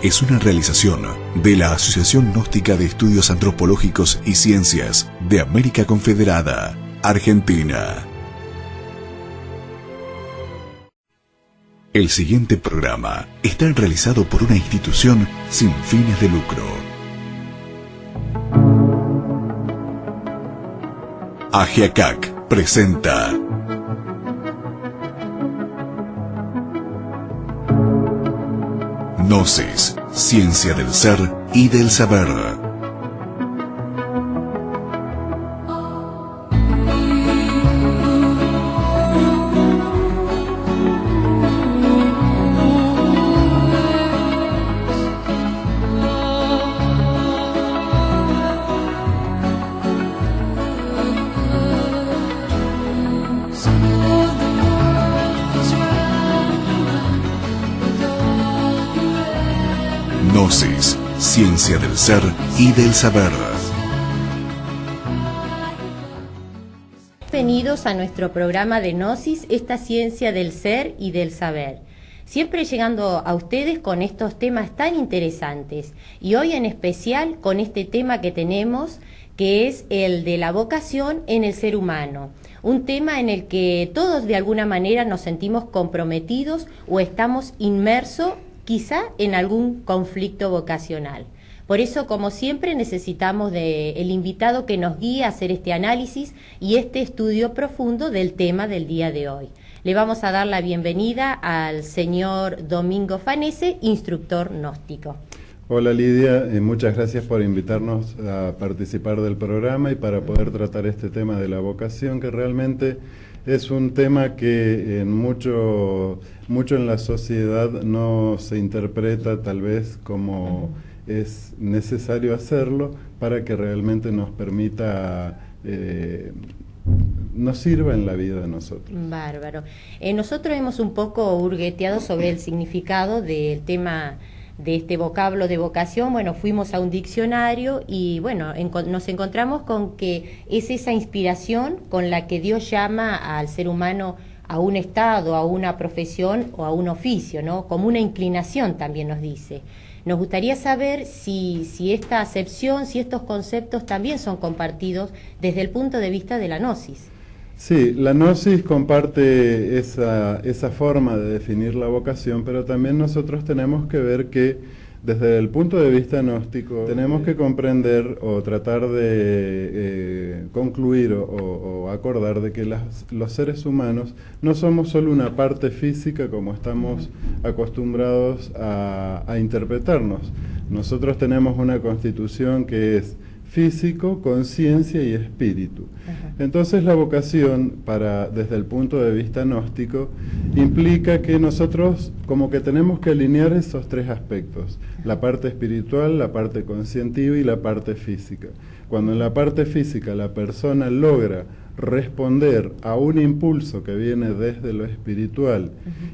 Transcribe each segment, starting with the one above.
es una realización de la Asociación Gnóstica de Estudios Antropológicos y Ciencias de América Confederada, Argentina. El siguiente programa está realizado por una institución sin fines de lucro. Agiacac presenta Gnosis, ciencia del ser y del saber. Gnosis, ciencia del ser y del saber. Bienvenidos a nuestro programa de Gnosis, esta ciencia del ser y del saber. Siempre llegando a ustedes con estos temas tan interesantes y hoy en especial con este tema que tenemos, que es el de la vocación en el ser humano. Un tema en el que todos de alguna manera nos sentimos comprometidos o estamos inmersos quizá en algún conflicto vocacional. Por eso, como siempre, necesitamos del invitado que nos guíe a hacer este análisis y este estudio profundo del tema del día de hoy. Le vamos a dar la bienvenida al señor Domingo Fanese, instructor gnóstico. Hola Lidia, muchas gracias por invitarnos a participar del programa y para poder tratar este tema de la vocación, que realmente es un tema que mucho en la sociedad no se interpreta tal vez como es necesario hacerlo para que realmente nos permita, nos sirva en la vida de nosotros. Bárbaro. Nosotros hemos un poco hurgueteado sobre el significado del tema de este vocablo de vocación. Bueno, fuimos a un diccionario y bueno, nos encontramos con que es esa inspiración con la que Dios llama al ser humano a un estado, a una profesión o a un oficio, ¿no? Como una inclinación también nos dice. Nos gustaría saber si esta acepción, si estos conceptos también son compartidos desde el punto de vista de la gnosis. Sí, la gnosis comparte esa forma de definir la vocación, pero también nosotros tenemos que ver que desde el punto de vista gnóstico tenemos que comprender o tratar de concluir o acordar de que los seres humanos no somos solo una parte física como estamos acostumbrados a interpretarnos. Nosotros tenemos una constitución que es físico, conciencia y espíritu. Entonces la vocación, desde el punto de vista gnóstico, implica que nosotros como que tenemos que alinear esos tres aspectos, la parte espiritual, la parte conscientiva y la parte física. Cuando en la parte física la persona logra responder a un impulso que viene desde lo espiritual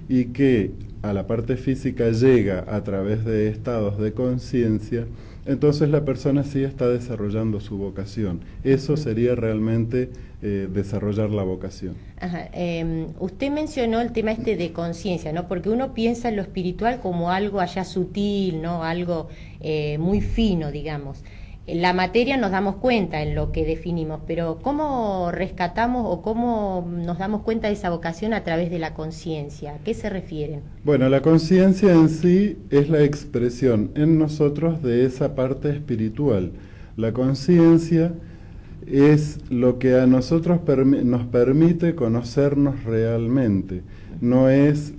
y que a la parte física llega a través de estados de conciencia, entonces la persona sí está desarrollando su vocación. Eso sería realmente desarrollar la vocación. Ajá. Usted mencionó el tema de conciencia, ¿no? Porque uno piensa en lo espiritual como algo allá sutil, ¿no? Algo muy fino, digamos. En la materia nos damos cuenta en lo que definimos, pero ¿cómo rescatamos o cómo nos damos cuenta de esa vocación a través de la conciencia? ¿A qué se refieren? Bueno, la conciencia en sí es la expresión en nosotros de esa parte espiritual. La conciencia es lo que a nosotros nos permite conocernos realmente. No es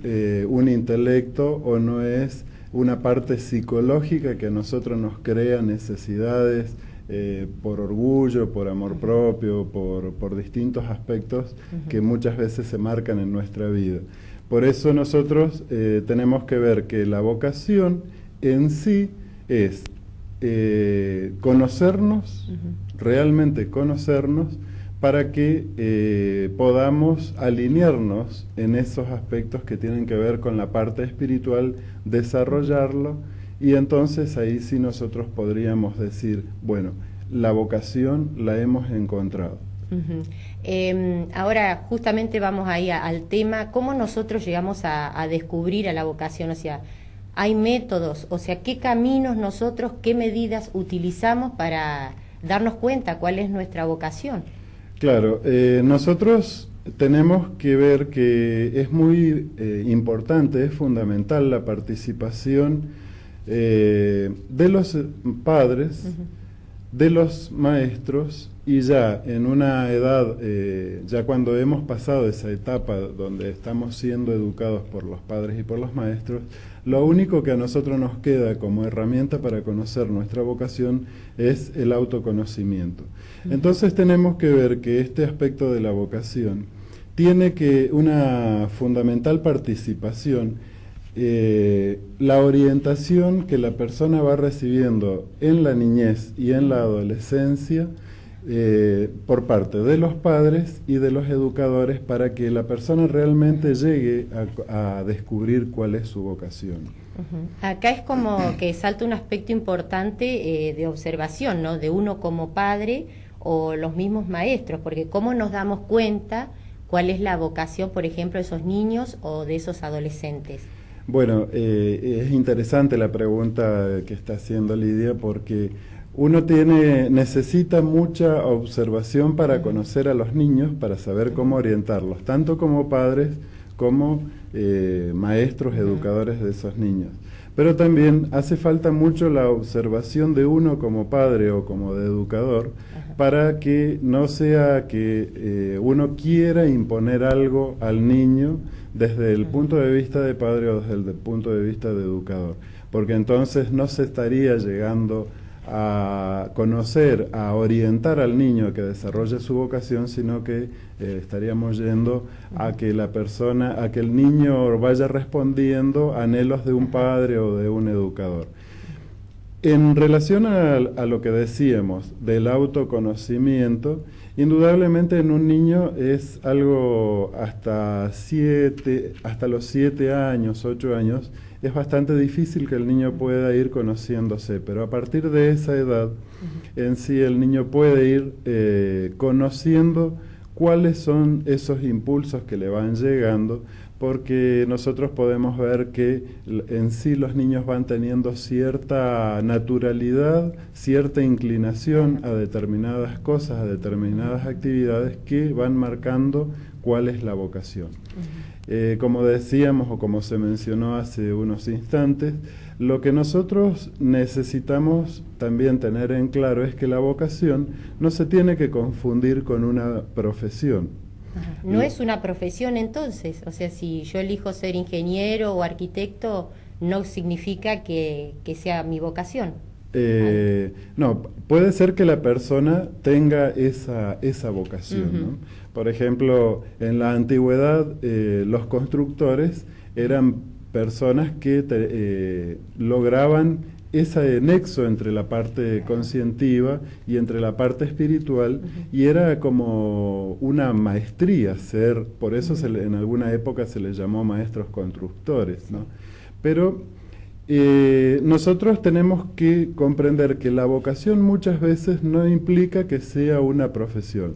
un intelecto o no es una parte psicológica que a nosotros nos crea necesidades por orgullo, por amor propio, por distintos aspectos que muchas veces se marcan en nuestra vida. Por eso nosotros tenemos que ver que la vocación en sí es conocernos, realmente conocernos, para que podamos alinearnos en esos aspectos que tienen que ver con la parte espiritual, desarrollarlo, y entonces ahí sí nosotros podríamos decir, bueno, la vocación la hemos encontrado. Ahora justamente vamos ahí al tema, ¿cómo nosotros llegamos a descubrir a la vocación? O sea, hay métodos, o sea, qué caminos nosotros, qué medidas utilizamos para darnos cuenta cuál es nuestra vocación. Claro, nosotros tenemos que ver que es muy importante, es fundamental la participación de los padres, de los maestros, y ya en una edad, ya cuando hemos pasado esa etapa donde estamos siendo educados por los padres y por los maestros, lo único que a nosotros nos queda como herramienta para conocer nuestra vocación es el autoconocimiento. Entonces tenemos que ver que este aspecto de la vocación tiene que una fundamental participación, la orientación que la persona va recibiendo en la niñez y en la adolescencia, por parte de los padres y de los educadores, para que la persona realmente llegue a descubrir cuál es su vocación. Acá es como que salta un aspecto importante de observación, ¿no? De uno como padre o los mismos maestros, porque cómo nos damos cuenta cuál es la vocación, por ejemplo, de esos niños o de esos adolescentes. Bueno, es interesante la pregunta que está haciendo Lidia, porque uno necesita mucha observación para conocer a los niños, para saber cómo orientarlos, tanto como padres como maestros, educadores de esos niños. Pero también hace falta mucho la observación de uno como padre o como de educador, para que no sea que uno quiera imponer algo al niño desde el punto de vista de padre o desde el punto de vista de educador, porque entonces no se estaría llegando a conocer, a orientar al niño a que desarrolle su vocación, sino que estaríamos yendo a que la persona, a que el niño vaya respondiendo a anhelos de un padre o de un educador. En relación a lo que decíamos del autoconocimiento, indudablemente en un niño es algo hasta los 7 años, 8 años, es bastante difícil que el niño pueda ir conociéndose, pero a partir de esa edad, en sí el niño puede ir conociendo cuáles son esos impulsos que le van llegando, porque nosotros podemos ver que en sí los niños van teniendo cierta naturalidad, cierta inclinación a determinadas cosas, a determinadas actividades que van marcando cuál es la vocación. Como decíamos o como se mencionó hace unos instantes, lo que nosotros necesitamos también tener en claro es que la vocación no se tiene que confundir con una profesión. No es una profesión entonces, o sea, si yo elijo ser ingeniero o arquitecto, no significa que sea mi vocación. No, puede ser que la persona tenga esa vocación, ¿no? Por ejemplo, en la antigüedad los constructores eran personas que lograban ese nexo entre la parte conscientiva y entre la parte espiritual, y era como una maestría ser, por eso en alguna época se les llamó maestros constructores, ¿no? Pero nosotros tenemos que comprender que la vocación muchas veces no implica que sea una profesión.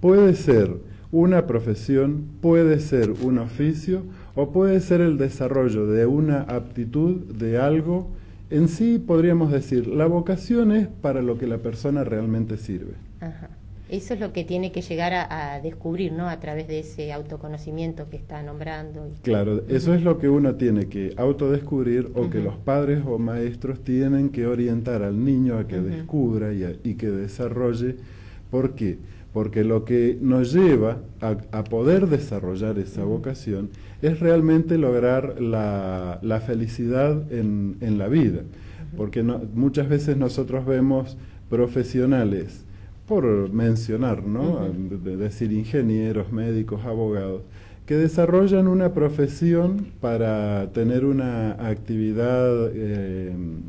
Puede ser una profesión, puede ser un oficio, o puede ser el desarrollo de una aptitud, de algo. En sí podríamos decir, la vocación es para lo que la persona realmente sirve. Eso es lo que tiene que llegar a descubrir, ¿no? A través de ese autoconocimiento que está nombrando. Claro, eso es lo que uno tiene que autodescubrir, o que los padres o maestros tienen que orientar al niño a que descubra y que desarrolle. ¿Por qué? Porque lo que nos lleva a poder desarrollar esa vocación es realmente lograr la felicidad en la vida. Porque muchas veces nosotros vemos profesionales, por mencionar, ¿no? De decir ingenieros, médicos, abogados, que desarrollan una profesión para tener una actividad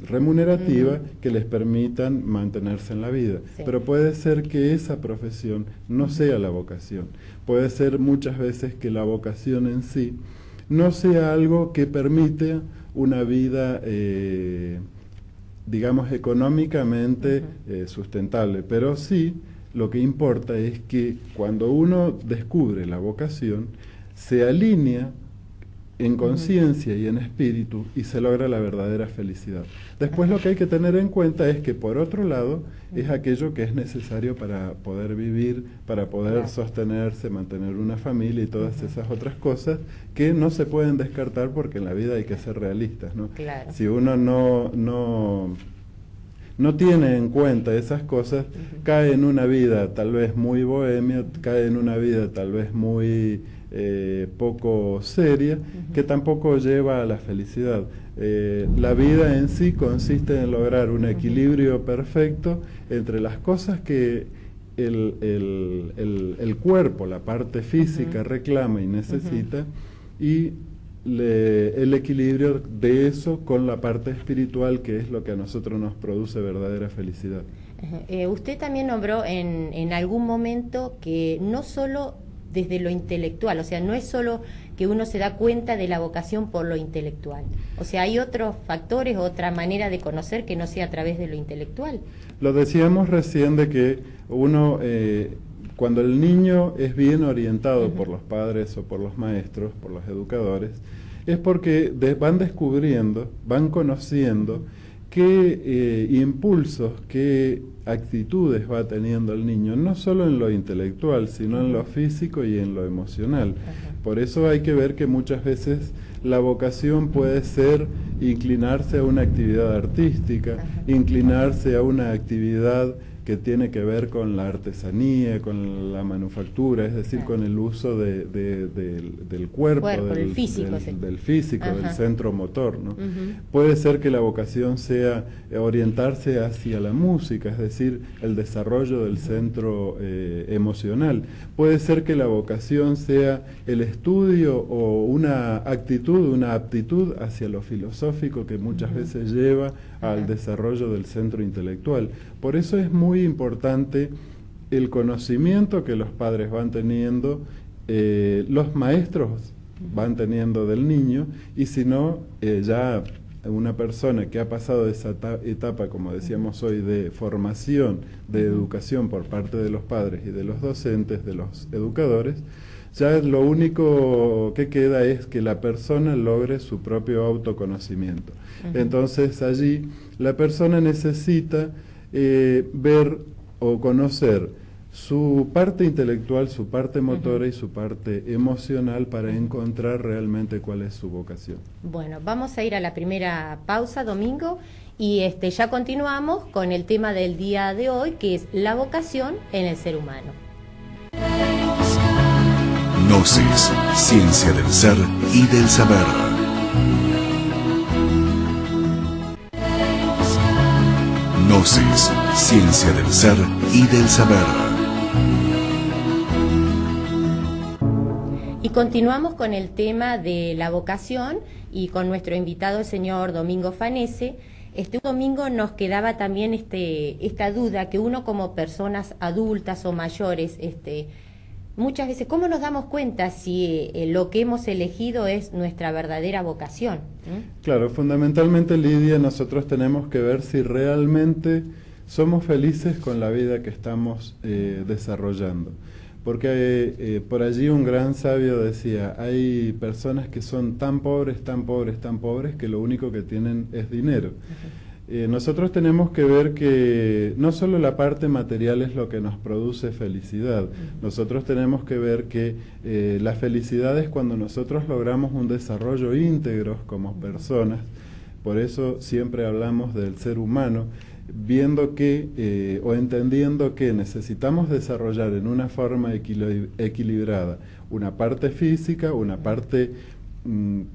remunerativa que les permitan mantenerse en la vida. Pero puede ser que esa profesión no sea la vocación. Puede ser muchas veces que la vocación en sí no sea algo que permite una vida, digamos, económicamente sustentable, pero sí lo que importa es que cuando uno descubre la vocación, se alinea en conciencia y en espíritu, y se logra la verdadera felicidad. Después lo que hay que tener en cuenta es que, por otro lado, es aquello que es necesario para poder vivir, para poder sostenerse, mantener una familia y todas esas otras cosas que no se pueden descartar, porque en la vida hay que ser realistas, ¿no? Claro. Si uno no tiene en cuenta esas cosas, cae en una vida tal vez muy bohemia, cae en una vida tal vez muy poco seria, que tampoco lleva a la felicidad. La vida en sí consiste en lograr un equilibrio perfecto entre las cosas que el cuerpo, la parte física, reclama y necesita, y el equilibrio de eso con la parte espiritual, que es lo que a nosotros nos produce verdadera felicidad. Usted también nombró en algún momento que no solo desde lo intelectual, o sea, no es solo que uno se da cuenta de la vocación por lo intelectual, o sea, hay otros factores, otra manera de conocer que no sea a través de lo intelectual. Lo decíamos recién de que uno, cuando el niño es bien orientado por los padres o por los maestros, por los educadores, es porque van descubriendo, van conociendo qué impulsos, qué actitudes va teniendo el niño, no solo en lo intelectual, sino en lo físico y en lo emocional. Por eso hay que ver que muchas veces la vocación puede ser inclinarse a una actividad artística, inclinarse a una actividad que tiene que ver con la artesanía, con la manufactura, es decir, con el uso del cuerpo, del físico, del centro motor, ¿no? Puede ser que la vocación sea orientarse hacia la música, es decir, el desarrollo del centro emocional. Puede ser que la vocación sea el estudio o una actitud, una aptitud hacia lo filosófico, que muchas veces lleva al desarrollo del centro intelectual. Por eso es muy importante el conocimiento que los padres van teniendo, los maestros van teniendo del niño, y si no, ya una persona que ha pasado esa etapa, como decíamos hoy, de formación, de educación por parte de los padres y de los docentes, de los educadores, ya lo único que queda es que la persona logre su propio autoconocimiento. Entonces allí la persona necesita ver o conocer su parte intelectual, su parte motora y su parte emocional para encontrar realmente cuál es su vocación. Bueno, vamos a ir a la primera pausa, Domingo, y ya continuamos con el tema del día de hoy, que es la vocación en el ser humano. Gnosis, ciencia del ser y del saber. Gnosis, ciencia del ser y del saber. Y continuamos con el tema de la vocación y con nuestro invitado, el señor Domingo Fanese. Domingo, nos quedaba también esta duda que uno, como personas adultas o mayores, muchas veces, ¿cómo nos damos cuenta si lo que hemos elegido es nuestra verdadera vocación? Claro, fundamentalmente, Lidia, nosotros tenemos que ver si realmente somos felices con la vida que estamos desarrollando. Porque por allí un gran sabio decía, hay personas que son tan pobres, tan pobres, tan pobres, que lo único que tienen es dinero. Nosotros tenemos que ver que no solo la parte material es lo que nos produce felicidad, nosotros tenemos que ver que la felicidad es cuando nosotros logramos un desarrollo íntegro como personas. Por eso siempre hablamos del ser humano, viendo que o entendiendo que necesitamos desarrollar en una forma equilibrada una parte física, una parte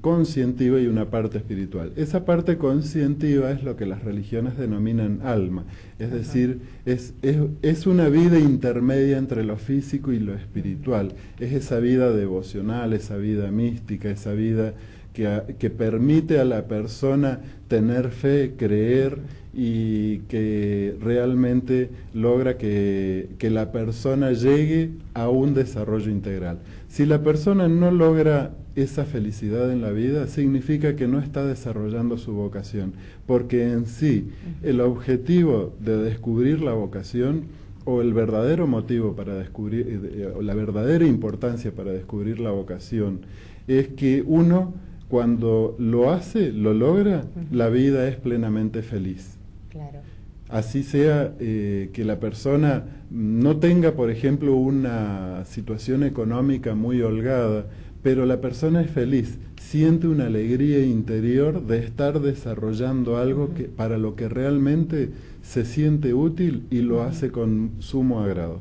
conscientiva y una parte espiritual. Esa parte conscientiva es lo que las religiones denominan alma, es decir, es una vida intermedia entre lo físico y lo espiritual, es esa vida devocional, esa vida mística, esa vida que permite a la persona tener fe, creer, y que realmente logra que la persona llegue a un desarrollo integral. Si la persona no logra esa felicidad en la vida, significa que no está desarrollando su vocación, porque en sí el objetivo de descubrir la vocación, o el verdadero motivo para descubrir, o la verdadera importancia para descubrir la vocación, es que uno cuando lo hace, lo logra, la vida es plenamente feliz. Claro. Así sea que la persona no tenga, por ejemplo, una situación económica muy holgada, pero la persona es feliz, siente una alegría interior de estar desarrollando algo que, para lo que realmente se siente útil y lo hace con sumo agrado.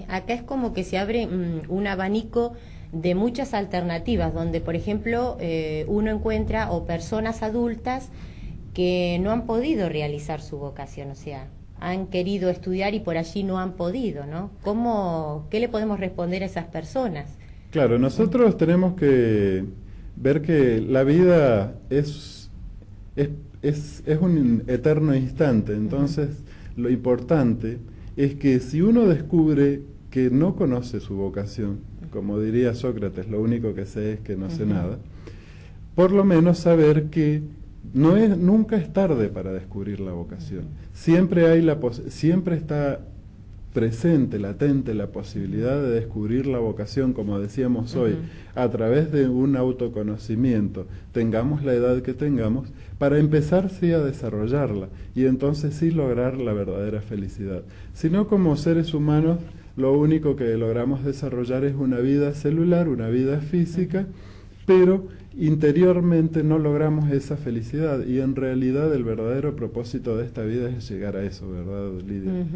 Acá es como que se abre un abanico de muchas alternativas, donde, por ejemplo, uno encuentra o personas adultas que no han podido realizar su vocación, o sea, han querido estudiar y por allí no han podido, ¿no? ¿Qué le podemos responder a esas personas? Claro, nosotros tenemos que ver que la vida es un eterno instante, entonces lo importante es que si uno descubre que no conoce su vocación, como diría Sócrates, lo único que sé es que no sé nada, por lo menos saber que nunca es tarde para descubrir la vocación. Siempre está presente, latente la posibilidad de descubrir la vocación, como decíamos hoy, a través de un autoconocimiento, tengamos la edad que tengamos, para empezar sí a desarrollarla y entonces sí lograr la verdadera felicidad. Si no, como seres humanos, lo único que logramos desarrollar es una vida celular, una vida física, pero interiormente no logramos esa felicidad y en realidad el verdadero propósito de esta vida es llegar a eso, ¿verdad, Lidia?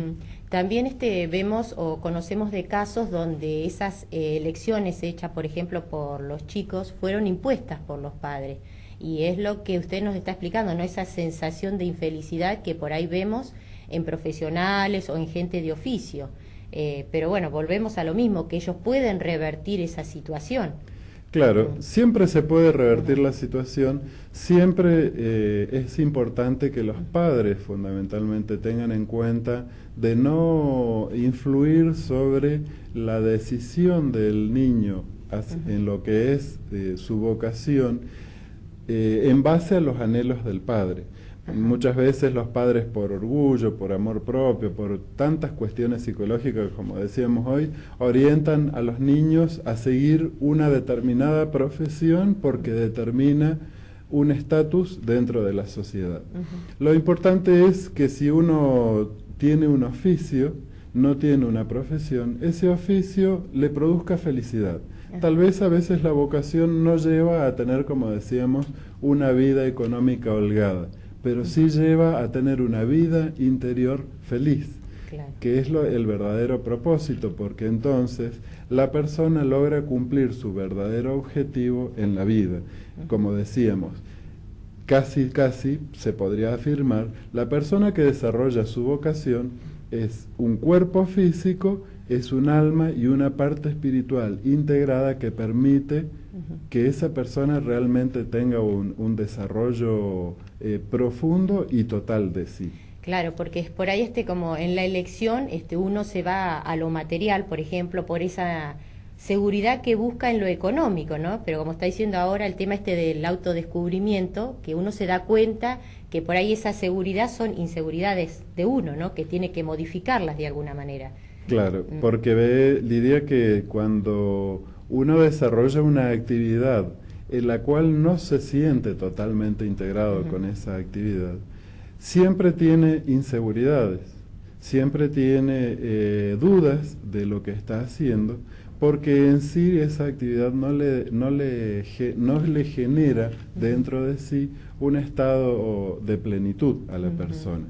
También vemos o conocemos de casos donde esas elecciones hechas, por ejemplo, por los chicos, fueron impuestas por los padres. Y es lo que usted nos está explicando, ¿no? Esa sensación de infelicidad que por ahí vemos en profesionales o en gente de oficio. Pero bueno, volvemos a lo mismo, que ellos pueden revertir esa situación. Claro, siempre se puede revertir la situación, siempre es importante que los padres fundamentalmente tengan en cuenta de no influir sobre la decisión del niño en lo que es su vocación en base a los anhelos del padre. Muchas veces los padres, por orgullo, por amor propio, por tantas cuestiones psicológicas, como decíamos hoy, orientan a los niños a seguir una determinada profesión porque determina un estatus dentro de la sociedad. Lo importante es que si uno tiene un oficio, no tiene una profesión, ese oficio le produzca felicidad. Tal vez a veces la vocación no lleva a tener, como decíamos, una vida económica holgada, pero sí lleva a tener una vida interior feliz, claro, que es el verdadero propósito, porque entonces la persona logra cumplir su verdadero objetivo en la vida. Como decíamos, casi se podría afirmar, la persona que desarrolla su vocación es un cuerpo físico, es un alma y una parte espiritual integrada que permite que esa persona realmente tenga un desarrollo profundo y total de sí. Claro, porque es por ahí como en la elección uno se va a lo material, por ejemplo, por esa seguridad que busca en lo económico, ¿no? Pero como está diciendo ahora el tema del autodescubrimiento, que uno se da cuenta que por ahí esa seguridad son inseguridades de uno, ¿no? Que tiene que modificarlas de alguna manera. Claro, porque Lidia, que cuando uno desarrolla una actividad en la cual no se siente totalmente integrado con esa actividad, siempre tiene inseguridades, siempre tiene dudas de lo que está haciendo, porque en sí esa actividad no le genera dentro de sí un estado de plenitud a la persona.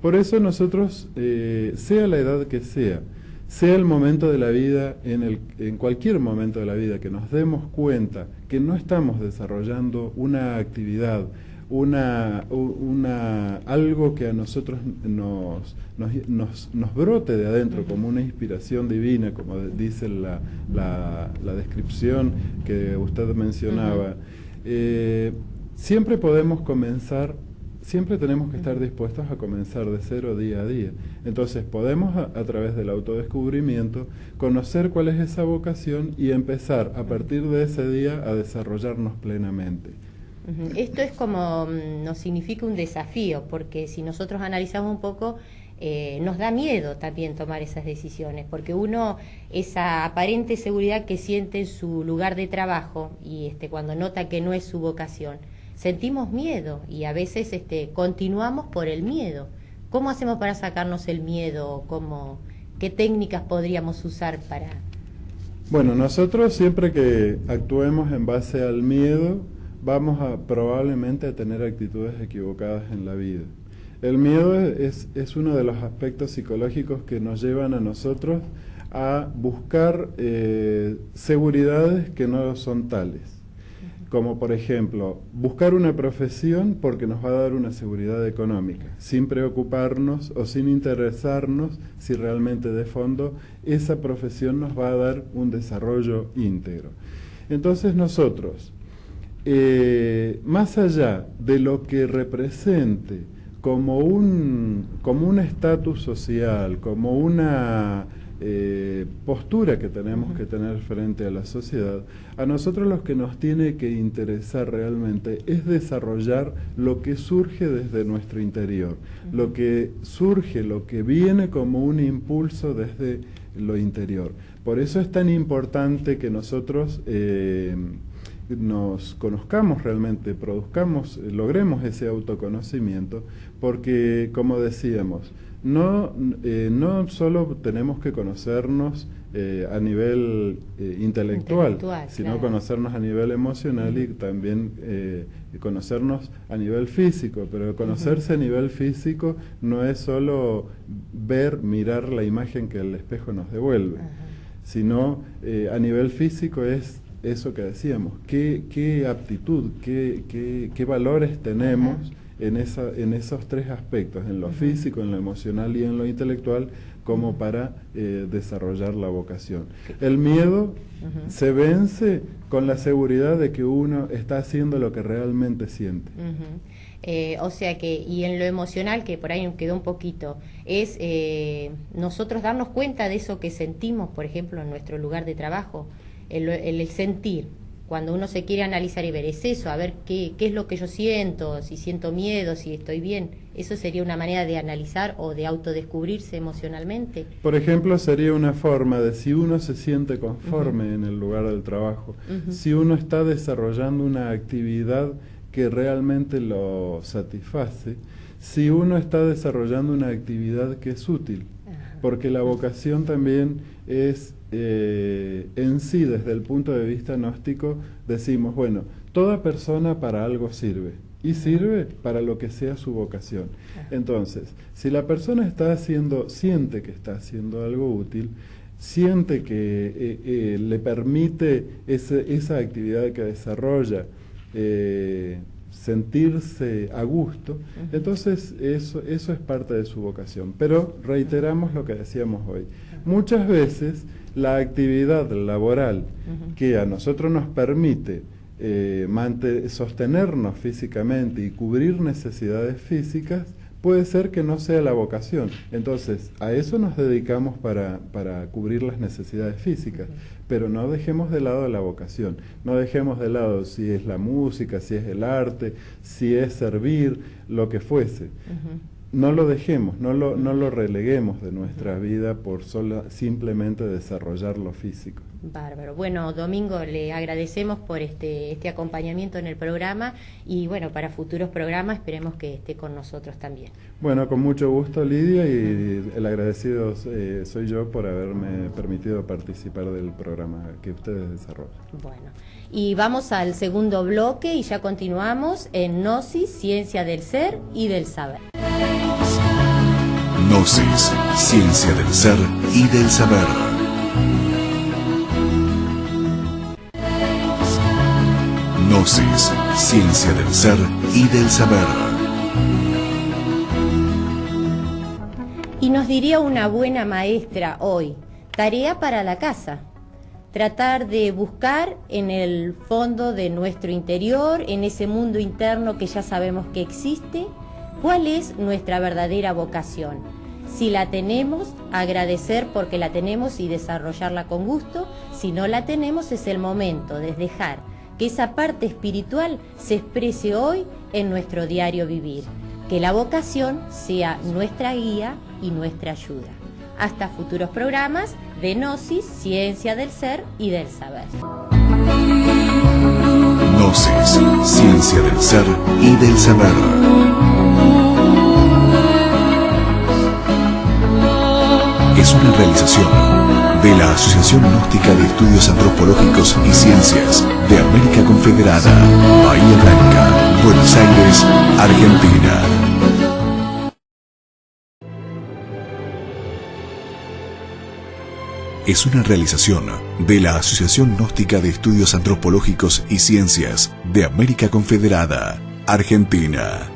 Por eso nosotros, sea la edad que sea el momento de la vida, en cualquier momento de la vida que nos demos cuenta que no estamos desarrollando una actividad, algo que a nosotros nos brote de adentro como una inspiración divina, como dice la descripción que usted mencionaba, siempre podemos comenzar. Siempre tenemos que estar dispuestos a comenzar de cero día a día. Entonces podemos, a través del autodescubrimiento, conocer cuál es esa vocación y empezar a partir de ese día a desarrollarnos plenamente. Esto es como nos significa un desafío, porque si nosotros analizamos un poco, nos da miedo también tomar esas decisiones, porque uno, esa aparente seguridad que siente en su lugar de trabajo y cuando nota que no es su vocación, sentimos miedo y a veces continuamos por el miedo. ¿Cómo hacemos para sacarnos el miedo? ¿Qué técnicas podríamos usar para...? Bueno, nosotros siempre que actuemos en base al miedo, vamos a probablemente a tener actitudes equivocadas en la vida. El miedo es uno de los aspectos psicológicos que nos llevan a nosotros a buscar seguridades que no son tales. Como por ejemplo, buscar una profesión porque nos va a dar una seguridad económica, sin preocuparnos o sin interesarnos si realmente de fondo esa profesión nos va a dar un desarrollo íntegro. Entonces nosotros, más allá de lo que represente como un estatus social, como una postura que tenemos que tener frente a la sociedad, a nosotros lo que nos tiene que interesar realmente es desarrollar lo que surge desde nuestro interior, lo que surge, lo que viene como un impulso desde lo interior. Por eso es tan importante que nosotros nos conozcamos realmente, logremos ese autoconocimiento, porque como decíamos, no solo tenemos que conocernos a nivel intelectual, sino claro, conocernos a nivel emocional y también conocernos a nivel físico, pero conocerse a nivel físico no es solo mirar la imagen que el espejo nos devuelve, sino a nivel físico es eso que decíamos, qué aptitud, qué valores tenemos en esos tres aspectos, en lo físico, en lo emocional y en lo intelectual, como para desarrollar la vocación. El miedo se vence con la seguridad de que uno está haciendo lo que realmente siente. O sea que, y en lo emocional, que por ahí quedó un poquito, es nosotros darnos cuenta de eso que sentimos, por ejemplo, en nuestro lugar de trabajo, el sentir. Cuando uno se quiere analizar y ver, es eso, a ver qué es lo que yo siento, si siento miedo, si estoy bien. ¿Eso sería una manera de analizar o de autodescubrirse emocionalmente? Por ejemplo, sería una forma de si uno se siente conforme en el lugar del trabajo, si uno está desarrollando una actividad que realmente lo satisface, si uno está desarrollando una actividad que es útil, porque la vocación también es en sí, desde el punto de vista gnóstico, decimos, bueno, toda persona para algo sirve, y sirve para lo que sea su vocación. Entonces, si la persona siente que está haciendo algo útil, siente que le permite esa actividad que desarrolla, sentirse a gusto, entonces eso es parte de su vocación. Pero reiteramos lo que decíamos hoy. Muchas veces la actividad laboral que a nosotros nos permite sostenernos físicamente y cubrir necesidades físicas, puede ser que no sea la vocación. Entonces, a eso nos dedicamos para cubrir las necesidades físicas, pero no dejemos de lado la vocación, no dejemos de lado si es la música, si es el arte, si es servir, lo que fuese. No lo dejemos, no lo releguemos de nuestra vida por simplemente desarrollar lo físico. Bárbaro. Bueno, Domingo, le agradecemos por este acompañamiento en el programa y bueno, para futuros programas esperemos que esté con nosotros también. Bueno, con mucho gusto, Lidia, y el agradecido soy yo por haberme permitido participar del programa que ustedes desarrollan. Bueno, y vamos al segundo bloque y ya continuamos en Gnosis, Ciencia del Ser y del Saber. Gnosis, Ciencia del Ser y del Saber. Gnosis, Ciencia del Ser y del Saber. Y nos diría una buena maestra hoy, tarea para la casa. Tratar de buscar en el fondo de nuestro interior, en ese mundo interno que ya sabemos que existe, cuál es nuestra verdadera vocación. Si la tenemos, agradecer porque la tenemos y desarrollarla con gusto. Si no la tenemos, es el momento de dejar que esa parte espiritual se exprese hoy en nuestro diario vivir. Que la vocación sea nuestra guía y nuestra ayuda. Hasta futuros programas de Gnosis, Ciencia del Ser y del Saber. Gnosis, Ciencia del Ser y del Saber. Es una realización de la Asociación Gnóstica de Estudios Antropológicos y Ciencias de América Confederada, Bahía Blanca, Buenos Aires, Argentina. Es una realización de la Asociación Gnóstica de Estudios Antropológicos y Ciencias de América Confederada, Argentina.